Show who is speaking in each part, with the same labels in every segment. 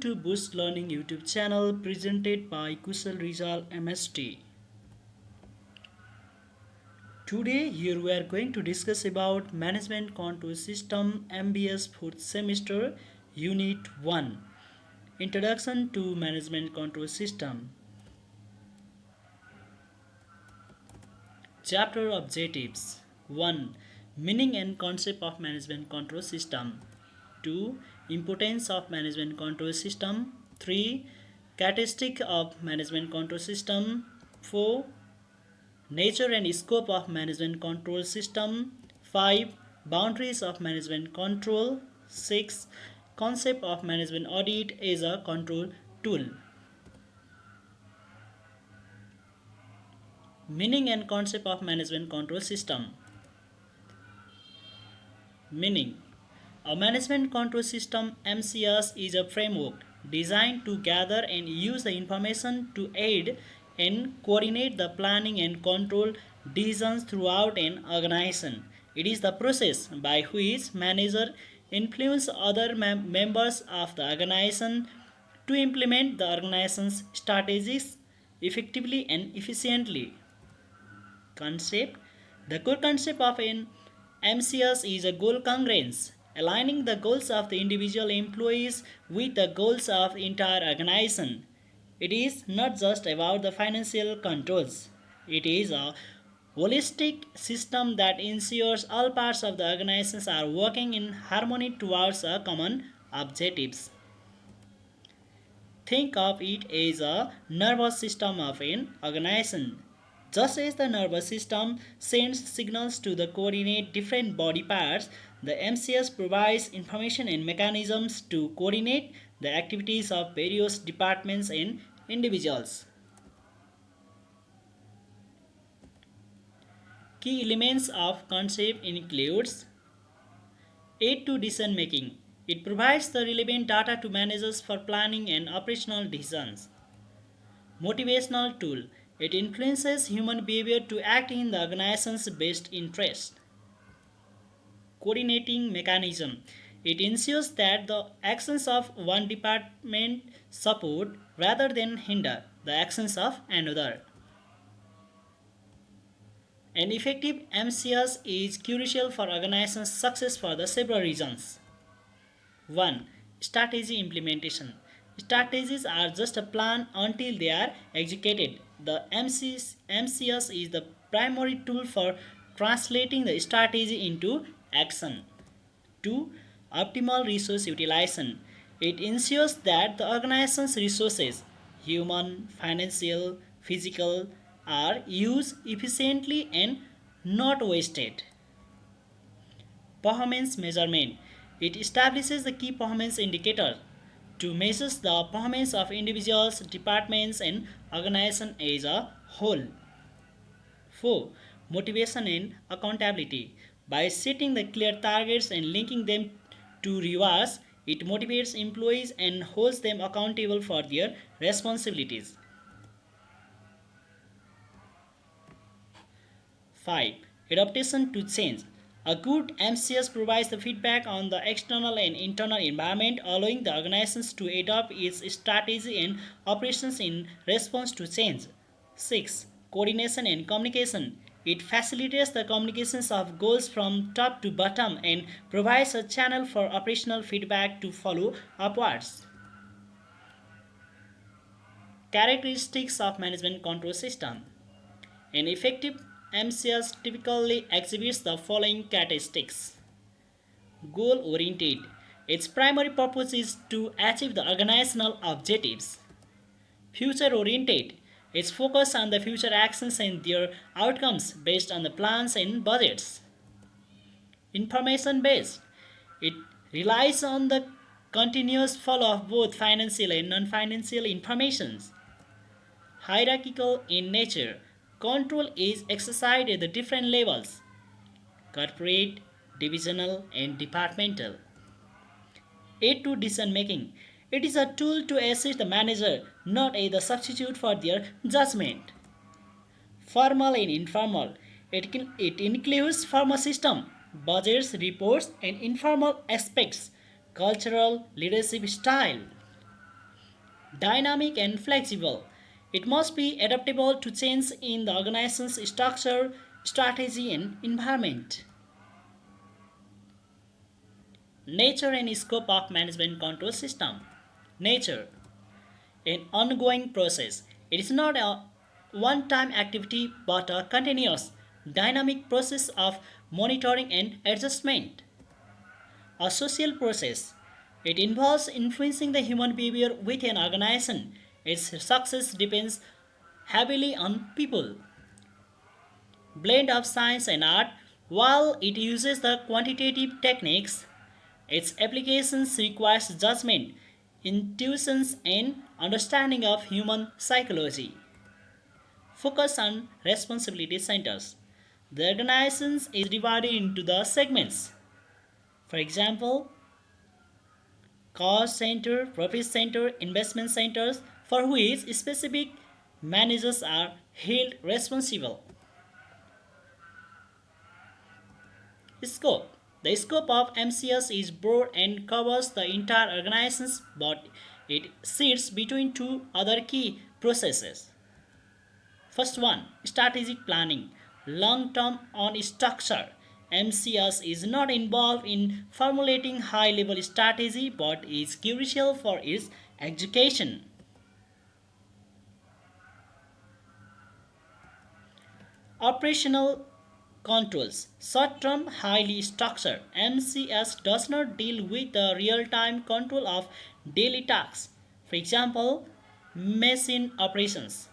Speaker 1: to Boost Learning YouTube channel presented by Kushal Rizal MST. Today here we are going to discuss about Management Control System MBS 4th semester Unit 1 Introduction to Management Control System. Chapter Objectives 1. Meaning and concept of Management Control System. 2. Importance of Management Control System. 3. Characteristic of Management Control System. 4. Nature and scope of Management Control System. 5. Boundaries of Management Control. 6. Concept of Management Audit as a control tool. Meaning and concept of Management Control System. Meaning: a management control system (MCS) is a framework designed to gather and use the information to aid and coordinate the planning and control decisions throughout an organization. It is the process by which managers influence other members of the organization to implement the organization's strategies effectively and efficiently. Concept: the core concept of an MCS is a goal congruence, aligning the goals of the individual employees with the goals of the entire organization. It is not just about the financial controls. It is a holistic system that ensures all parts of the organizations are working in harmony towards a common objectives. Think of it as a nervous system of an organization. Just as the nervous system sends signals to the coordinate different body parts, the MCS provides information and mechanisms to coordinate the activities of various departments and individuals. Key elements of concept includes aid to decision making. It provides the relevant data to managers for planning and operational decisions. Motivational tool. It influences human behavior to act in the organization's best interest. Coordinating mechanism. It ensures that the actions of one department support rather than hinder the actions of another. An effective MCS is crucial for organization's success for the several reasons. 1. Strategy implementation. Strategies are just a plan until they are executed. The MCS is the primary tool for translating the strategy into action. 2. Optimal resource utilization. It ensures that the organization's resources, human, financial, physical, are used efficiently and not wasted. Performance measurement. It establishes the key performance indicators to measure the performance of individuals, departments, and organizations as a whole. 4. Motivation and accountability. By setting the clear targets and linking them to rewards, it motivates employees and holds them accountable for their responsibilities. 5. Adaptation to change. A good MCS provides the feedback on the external and internal environment, allowing the organizations to adopt its strategy and operations in response to change. 6. Coordination and communication. It facilitates the communications of goals from top to bottom and provides a channel for operational feedback to follow upwards. Characteristics of Management Control System. An effective MCS typically exhibits the following characteristics. Goal-oriented. Its primary purpose is to achieve the organizational objectives. Future-oriented. Its focus on the future actions and their outcomes based on the plans and budgets. Information-based. It relies on the continuous flow of both financial and non-financial information. Hierarchical in nature. Control is exercised at the different levels: corporate, divisional, and departmental. Aid to decision making. It is a tool to assist the manager, not a substitute for their judgment. Formal and informal. It includes formal system, budgets, reports, and informal aspects, cultural leadership style. Dynamic and flexible. It must be adaptable to change in the organization's structure, strategy, and environment. Nature and scope of management control system. Nature, an ongoing process. It is not a one-time activity but a continuous, dynamic process of monitoring and adjustment. A social process. It involves influencing the human behavior within an organization. Its success depends heavily on people. Blend of science and art. While it uses the quantitative techniques, its applications requires judgment, intuitions, and understanding of human psychology. Focus on responsibility centers. The organization is divided into the segments. For example, cost center, profit center, investment centers, for which specific managers are held responsible. Scope. The scope of MCS is broad and covers the entire organization, but it sits between two other key processes. First one, strategic planning. Long term on structure. MCS is not involved in formulating high level strategy but is crucial for its execution. Operational controls. Short term, highly structured. MCS does not deal with the real time control of daily tasks. For example, machine operations.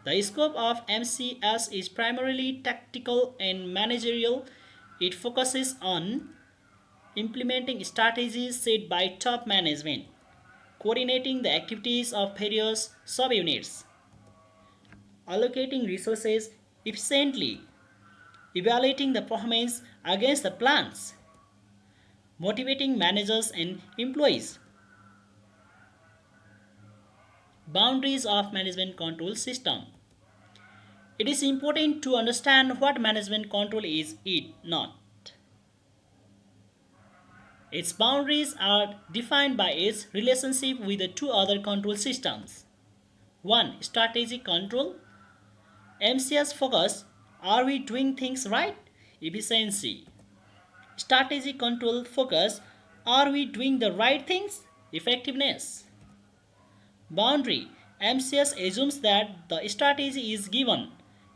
Speaker 1: The scope of MCS is primarily tactical and managerial. It focuses on implementing strategies set by top management, coordinating the activities of various subunits, allocating resources efficiently, evaluating the performance against the plans, motivating managers and employees. Boundaries of management control system. It is important to understand what management control is it not. Its boundaries are defined by its relationship with the two other control systems. 1. Strategic control. MCS focus. Are we doing things right? Efficiency. Strategic control focus. Are we doing the right things? Effectiveness. Boundary. MCS assumes that the strategy is given.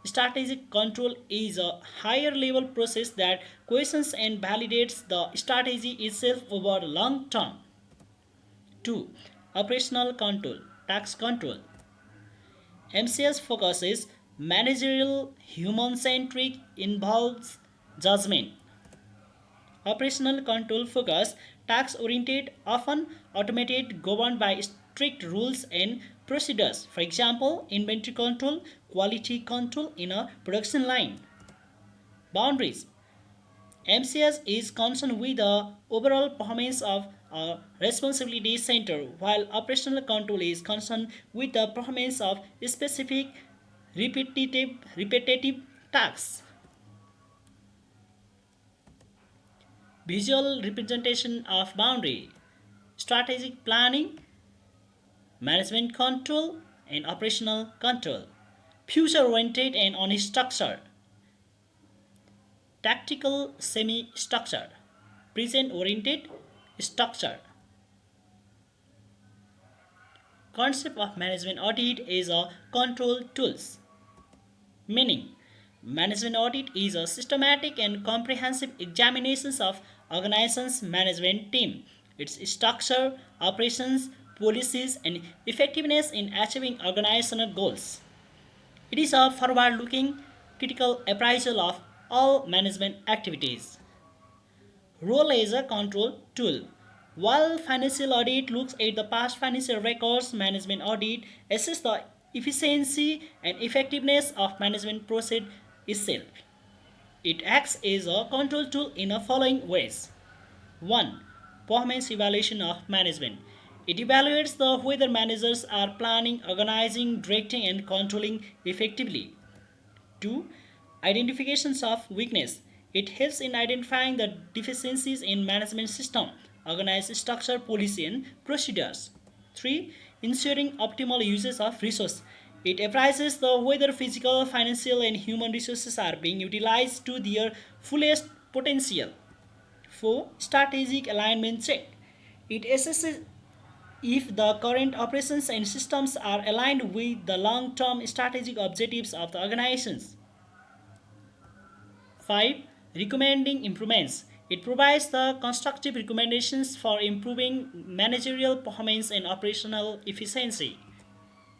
Speaker 1: Strategic control is a higher level process that questions and validates the strategy itself over long term. 2. Operational control, task control. MCS focuses managerial, human centric, involves judgment. Operational control focus task oriented, often automated, governed by strict rules and procedures. For example, inventory control, quality control in a production line. Boundaries. MCS is concerned with the overall performance of a responsibility center, while operational control is concerned with the performance of specific repetitive tasks. Visual representation of boundary. Strategic planning, management control, and operational control. Future oriented and unstructured. Tactical semi structured. Present oriented structure. Concept of management audit is a control tools. Meaning, management audit is a systematic and comprehensive examination of organization's management team, its structure, operations, policies, and effectiveness in achieving organizational goals. It is a forward-looking, critical appraisal of all management activities. Role as a control tool. While financial audit looks at the past financial records, management audit assesses the efficiency and effectiveness of management process itself. It acts as a control tool in the following ways. 1. Performance evaluation of management. It evaluates whether managers are planning, organizing, directing, and controlling effectively. 2. Identifications of weakness. It helps in identifying the deficiencies in management system, organized structure, policy, and procedures. 3. Ensuring optimal usage of resources. It appraises the whether physical, financial, and human resources are being utilized to their fullest potential. 4. Strategic alignment check. It assesses if the current operations and systems are aligned with the long-term strategic objectives of the organizations. 5. Recommending improvements. It provides the constructive recommendations for improving managerial performance and operational efficiency.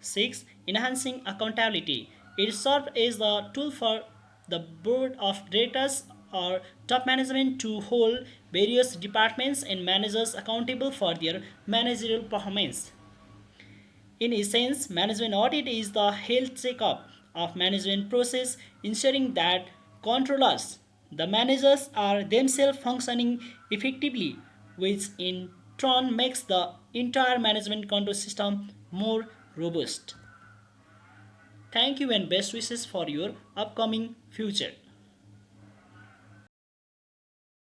Speaker 1: 6. Enhancing accountability. It serves as the tool for the board of directors or top management to hold various departments and managers accountable for their managerial performance. In essence, management audit is the health checkup of management process, ensuring that controllers, the managers, are themselves functioning effectively, which in turn makes the entire management control system more robust. Thank you and best wishes for your upcoming future.